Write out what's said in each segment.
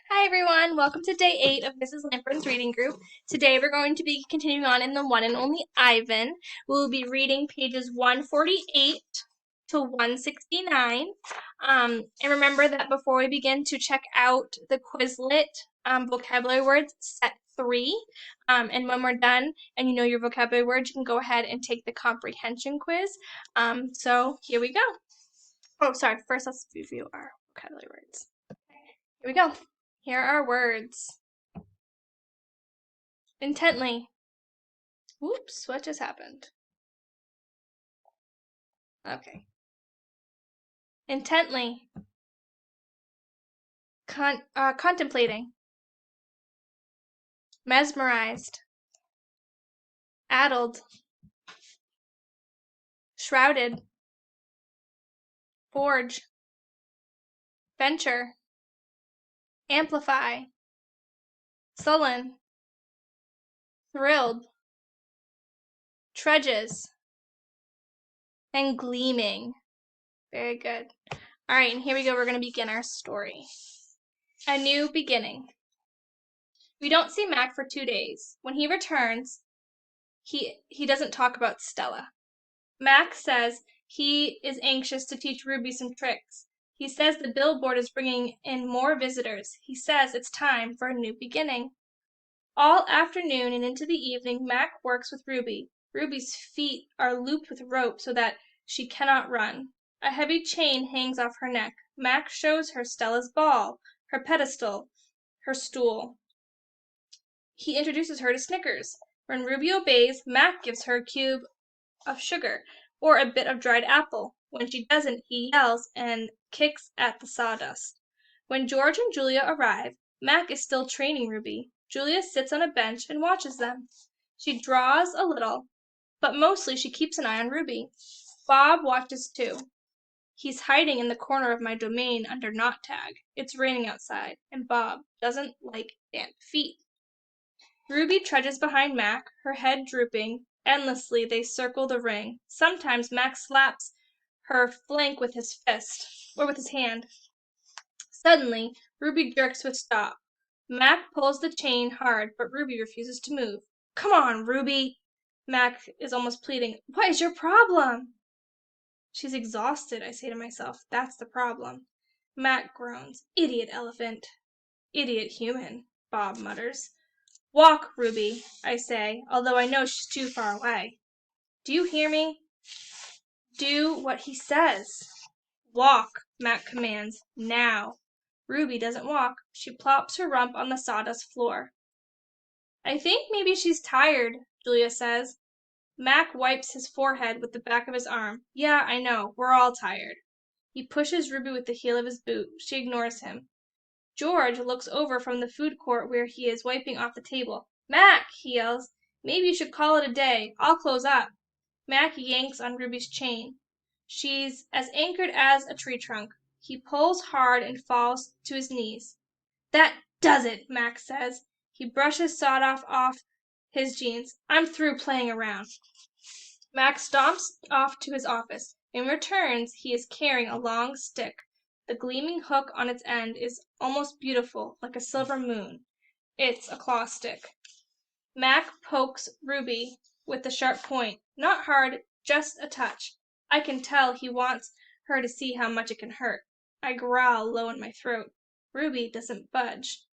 Hi everyone, welcome to day 8 of Mrs. Lampern's reading group. Today we're going to be continuing on in The One and Only Ivan. We'll be reading pages 148 to 169. And remember that before we begin to check out the Quizlet vocabulary words set 3. And when we're done and you know your vocabulary words, you can go ahead and take the comprehension quiz. So here we go. Oh, sorry, first let's review our vocabulary words. Here we go. Here are words. Intently. Whoops, what just happened? Okay. Intently. Contemplating. Mesmerized. Addled. Shrouded. Forge. Venture. Amplify. Sullen. Thrilled. Trudges. And gleaming. Very good. All right, and here we go. We're going to begin our story. A new beginning. We don't see Mac for 2 days. When he returns, he doesn't talk about Stella. Mac says he is anxious to teach Ruby some tricks. He says the billboard is bringing in more visitors. He says it's time for a new beginning. All afternoon and into the evening, Mac works with Ruby. Ruby's feet are looped with rope so that she cannot run. A heavy chain hangs off her neck. Mac shows her Stella's ball, her pedestal, her stool. He introduces her to Snickers. When Ruby obeys, Mac gives her a cube of sugar or a bit of dried apple. When she doesn't, he yells and kicks at the sawdust. When George and Julia arrive, Mac is still training Ruby. Julia sits on a bench and watches them. She draws a little, but mostly she keeps an eye on Ruby. Bob watches too. He's hiding in the corner of my domain under knot tag. It's raining outside, and Bob doesn't like damp feet. Ruby trudges behind Mac, her head drooping. Endlessly they circle the ring. Sometimes Mac slaps her flank with his fist, or with his hand. Suddenly, Ruby jerks to a stop. Mac pulls the chain hard, but Ruby refuses to move. Come on, Ruby! Mac is almost pleading. What is your problem? She's exhausted, I say to myself. That's the problem. Mac groans. Idiot elephant. Idiot human, Bob mutters. Walk, Ruby, I say, although I know she's too far away. Do you hear me? Do what he says. Walk, Mac commands. Now. Ruby doesn't walk. She plops her rump on the sawdust floor. I think maybe she's tired, Julia says. Mac wipes his forehead with the back of his arm. Yeah, I know. We're all tired. He pushes Ruby with the heel of his boot. She ignores him. George looks over from the food court where he is wiping off the table. Mac, he yells, maybe you should call it a day. I'll close up. Mac yanks on Ruby's chain. She's as anchored as a tree trunk. He pulls hard and falls to his knees. That does it, Mac says. He brushes sawdust off his jeans. I'm through playing around. Mac stomps off to his office. When he returns, he is carrying a long stick. The gleaming hook on its end is almost beautiful, like a silver moon. It's a claw stick. Mac pokes Ruby with the sharp point. Not hard, just a touch. I can tell he wants her to see how much it can hurt. I growl low in my throat. Ruby doesn't budge.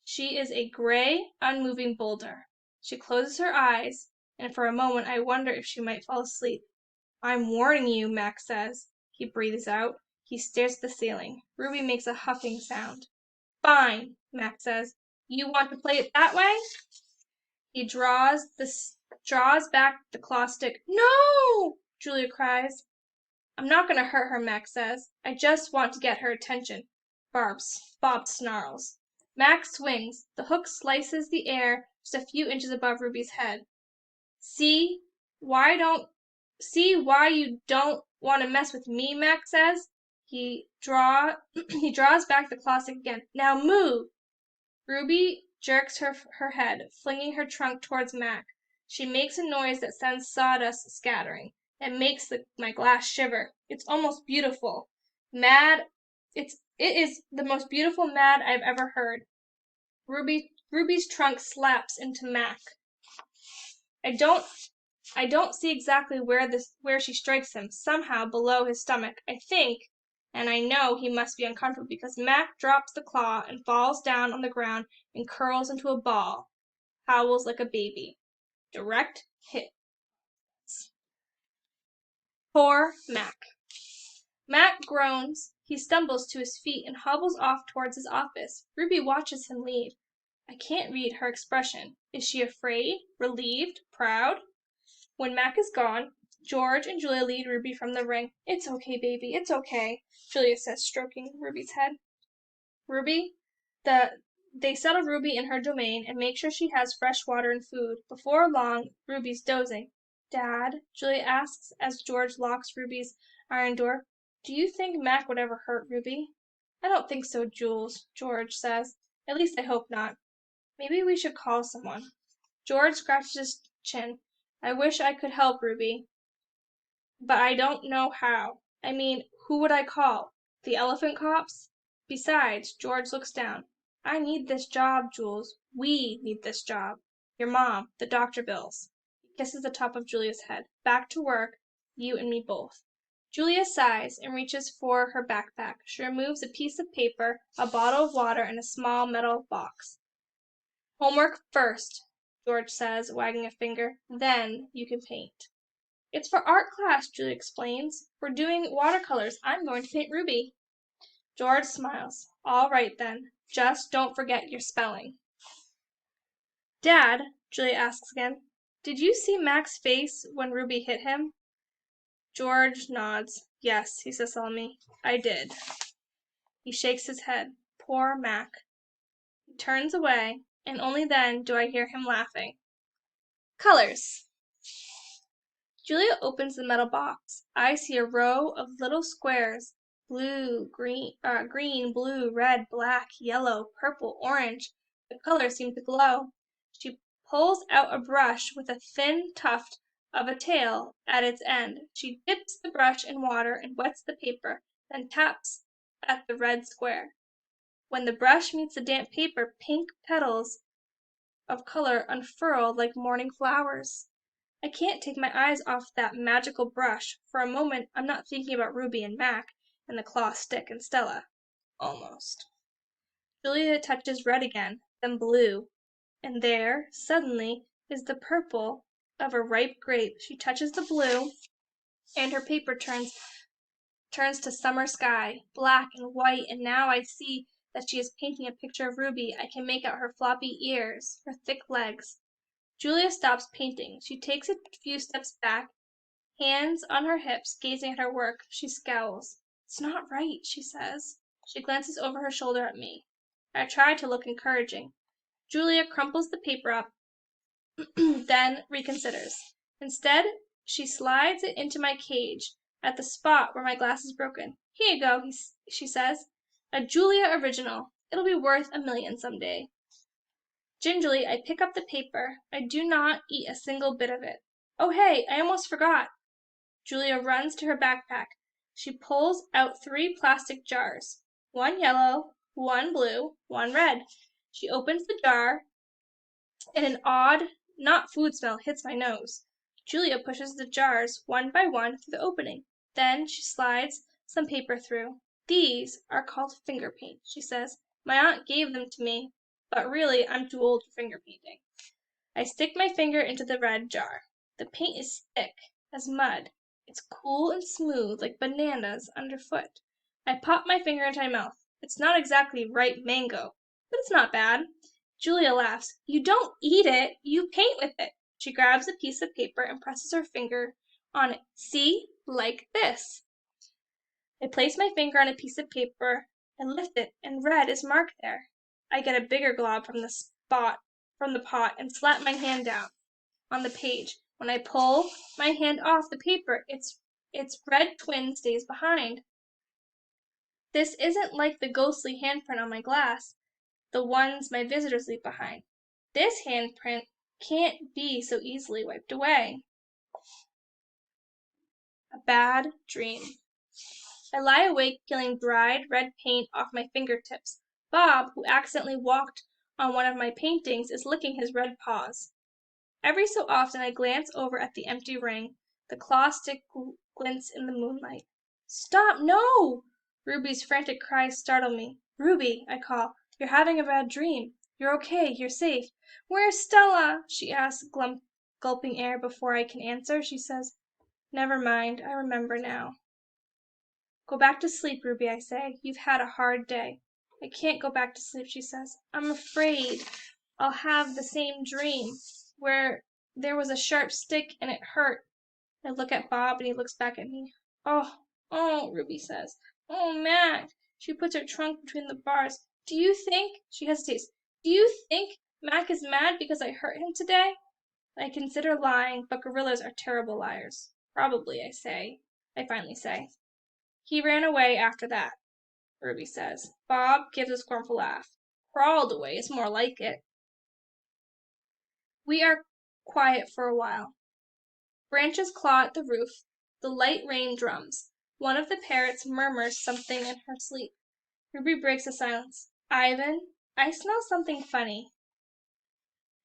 She is a gray, unmoving boulder. She closes her eyes, and for a moment I wonder if she might fall asleep. I'm warning you, Mac says. He breathes out. He stares at the ceiling. Ruby makes a huffing sound. Fine, Mac says. You want to play it that way? He draws back the claw stick. No! Julia cries. I'm not going to hurt her, Mac says. I just want to get her attention. Bob snarls. Mac swings. The hook slices the air just a few inches above Ruby's head. See why you don't want to mess with me, Mac says. He draws back the claw stick again. Now move! Ruby jerks her head, flinging her trunk towards Mac. She makes a noise that sends sawdust scattering. It makes my glass shiver. It's almost beautiful. It's It is the most beautiful mad I've ever heard. Ruby's trunk slaps into Mac. I don't see exactly where she strikes him. Somehow below his stomach, I think, and I know he must be uncomfortable because Mac drops the claw and falls down on the ground and curls into a ball, howls like a baby. Direct hit. Poor Mac. Mac groans. He stumbles to his feet and hobbles off towards his office. Ruby watches him leave. I can't read her expression. Is she afraid, relieved, proud? When Mac is gone, George and Julia lead Ruby from the ring. It's okay, baby, it's okay, Julia says, stroking Ruby's head. They settle Ruby in her domain and make sure she has fresh water and food. Before long, Ruby's dozing. Dad, Julia asks as George locks Ruby's iron door, do you think Mac would ever hurt Ruby? I don't think so, Jules, George says. At least I hope not. Maybe we should call someone. George scratches his chin. I wish I could help Ruby, but I don't know how. I mean, who would I call? The elephant cops? Besides, George looks down. I need this job, Jules. We need this job. Your mom, the doctor bills. He kisses the top of Julia's head. Back to work, you and me both. Julia sighs and reaches for her backpack. She removes a piece of paper, a bottle of water, and a small metal box. Homework first, George says, wagging a finger. Then you can paint. It's for art class, Julia explains. We're doing watercolors. I'm going to paint Ruby. George smiles. All right, then. Just don't forget your spelling. Dad, Julia asks again, did you see Mac's face when Ruby hit him? George nods. Yes, he says solemnly. I did. He shakes his head. Poor Mac. He turns away, and only then do I hear him laughing. Colors. Julia opens the metal box. I see a row of little squares. Blue, green, blue, red, black, yellow, purple, orange. The colors seem to glow. She pulls out a brush with a thin tuft of a tail at its end. She dips the brush in water and wets the paper, then taps at the red square. When the brush meets the damp paper, pink petals of color unfurl like morning flowers. I can't take my eyes off that magical brush. For a moment, I'm not thinking about Ruby and Mac and the claw stick and Stella. Almost. Julia touches red again, then blue. And there, suddenly, is the purple of a ripe grape. She touches the blue, and her paper turns to summer sky, black and white, and now I see that she is painting a picture of Ruby. I can make out her floppy ears, her thick legs. Julia stops painting. She takes a few steps back, hands on her hips, gazing at her work. She scowls. It's not right, she says. She glances over her shoulder at me. I try to look encouraging. Julia crumples the paper up, then reconsiders. Instead, she slides it into my cage at the spot where my glass is broken. Here you go, she says. A Julia original. It'll be worth $1 million someday. Gingerly, I pick up the paper. I do not eat a single bit of it. Oh, hey, I almost forgot. Julia runs to her backpack. She pulls out 3 plastic jars. 1 yellow, 1 blue, 1 red. She opens the jar, and an odd, not food smell hits my nose. Julia pushes the jars one by one through the opening. Then she slides some paper through. These are called finger paint, she says. My aunt gave them to me, but really I'm too old for finger painting. I stick my finger into the red jar. The paint is thick as mud. It's cool and smooth like bananas underfoot. I pop my finger into my mouth. It's not exactly ripe mango, but it's not bad. Julia laughs. You don't eat it, you paint with it. She grabs a piece of paper and presses her finger on it. See? Like this. I place my finger on a piece of paper and lift it, and red is marked there. I get a bigger glob from the pot and slap my hand down on the page. When I pull my hand off the paper, its red twin stays behind. This isn't like the ghostly handprint on my glass, the ones my visitors leave behind. This handprint can't be so easily wiped away. A bad dream. I lie awake peeling dried red paint off my fingertips. Bob, who accidentally walked on one of my paintings, is licking his red paws. Every so often I glance over at the empty ring. The claw stick glints in the moonlight. Stop, no! Ruby's frantic cries startle me. Ruby, I call, you're having a bad dream. You're okay, you're safe. Where's Stella? She asks, gulping air before I can answer. She says, never mind, I remember now. Go back to sleep, Ruby, I say. You've had a hard day. I can't go back to sleep, she says. I'm afraid I'll have the same dream where there was a sharp stick and it hurt. I look at Bob and he looks back at me. Oh, Ruby says. Oh, Mac. She puts her trunk between the bars. Do you think, she hesitates, do you think Mac is mad because I hurt him today? I consider lying, but gorillas are terrible liars. Probably, I finally say. He ran away after that, Ruby says. Bob gives a scornful laugh. Crawled away is more like it. We are quiet for a while. Branches claw at the roof. The light rain drums. One of the parrots murmurs something in her sleep. Ruby breaks the silence. Ivan, I smell something funny.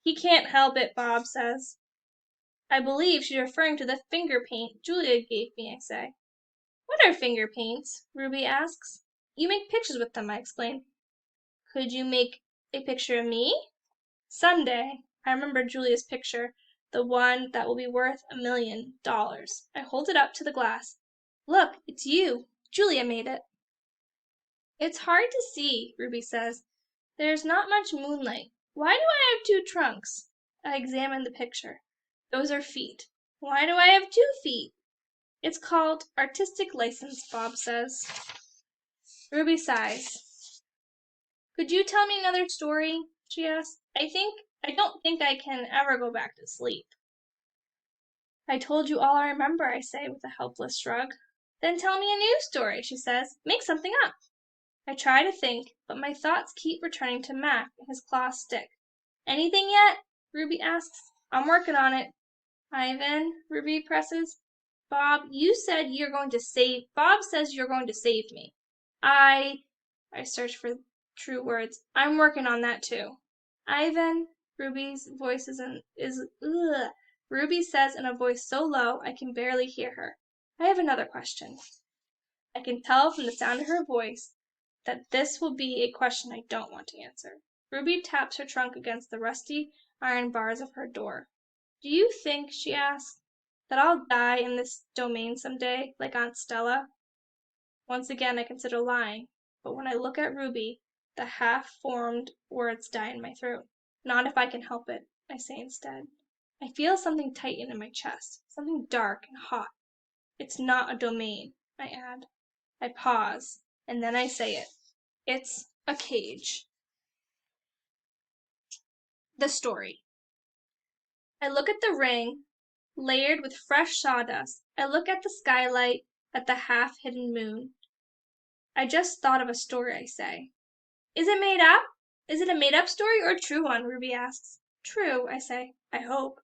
He can't help it, Bob says. I believe she's referring to the finger paint Julia gave me, I say. What are finger paints? Ruby asks. You make pictures with them, I explain. Could you make a picture of me? Someday. I remember Julia's picture, the one that will be worth $1 million. I hold it up to the glass. Look, it's you. Julia made it. It's hard to see, Ruby says. There's not much moonlight. Why do I have 2 trunks? I examine the picture. Those are feet. Why do I have 2 feet? It's called artistic license, Bob says. Ruby sighs. Could you tell me another story? She asks. I don't think I can ever go back to sleep. I told you all I remember, I say with a helpless shrug. Then tell me a new story, she says. Make something up. I try to think, but my thoughts keep returning to Mac and his claw stick. Anything yet? Ruby asks. I'm working on it. Ivan, Ruby presses. Bob says you're going to save me. I search for true words. I'm working on that too. Ivan, Ruby's voice Ruby says in a voice so low I can barely hear her. I have another question. I can tell from the sound of her voice that this will be a question I don't want to answer. Ruby taps her trunk against the rusty iron bars of her door. Do you think, she asks, that I'll die in this domain someday, like Aunt Stella? Once again I consider lying, but when I look at Ruby, the half-formed words die in my throat. Not if I can help it, I say instead. I feel something tighten in my chest, something dark and hot. It's not a domain, I add. I pause, and then I say it. It's a cage. The story. I look at the ring, layered with fresh sawdust. I look at the skylight, at the half-hidden moon. I just thought of a story, I say. Is it made up? Is it a made-up story or a true one? Ruby asks. True, I say. I hope.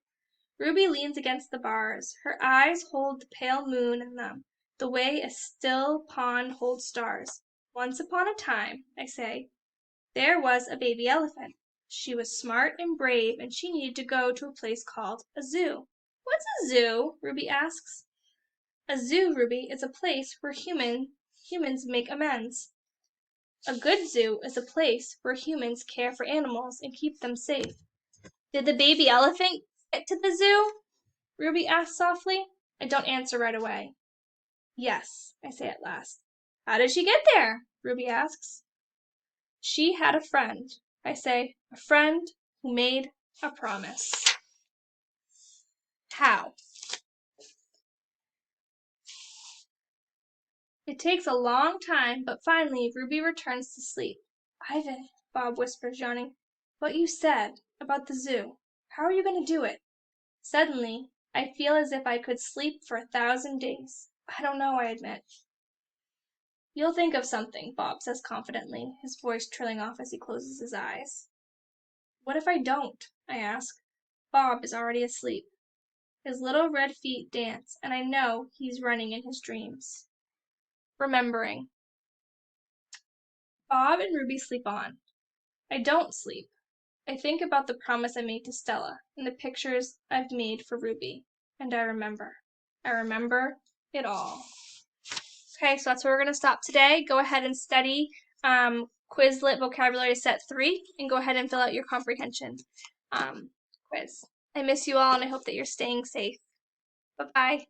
Ruby leans against the bars. Her eyes hold the pale moon in them, the way a still pond holds stars. Once upon a time, I say, there was a baby elephant. She was smart and brave, and she needed to go to a place called a zoo. What's a zoo? Ruby asks. A zoo, Ruby, is a place where humans make amends. A good zoo is a place where humans care for animals and keep them safe. Did the baby elephant get to the zoo? Ruby asks softly. I don't answer right away. Yes, I say at last. How did she get there? Ruby asks. She had a friend. I say, a friend who made a promise. How? It takes a long time, but finally Ruby returns to sleep. Ivan, Bob whispers, yawning, what you said about the zoo. How are you going to do it? Suddenly, I feel as if I could sleep for 1,000 days. I don't know, I admit. You'll think of something, Bob says confidently, his voice trailing off as he closes his eyes. What if I don't? I ask. Bob is already asleep. His little red feet dance, and I know he's running in his dreams. remembering. Bob and Ruby sleep on. I don't sleep. I think about the promise I made to Stella and the pictures I've made for Ruby, and I remember. I remember it all. Okay, so that's where we're going to stop today. Go ahead and study Quizlet Vocabulary Set 3 and go ahead and fill out your comprehension quiz. I miss you all and I hope that you're staying safe. Bye-bye.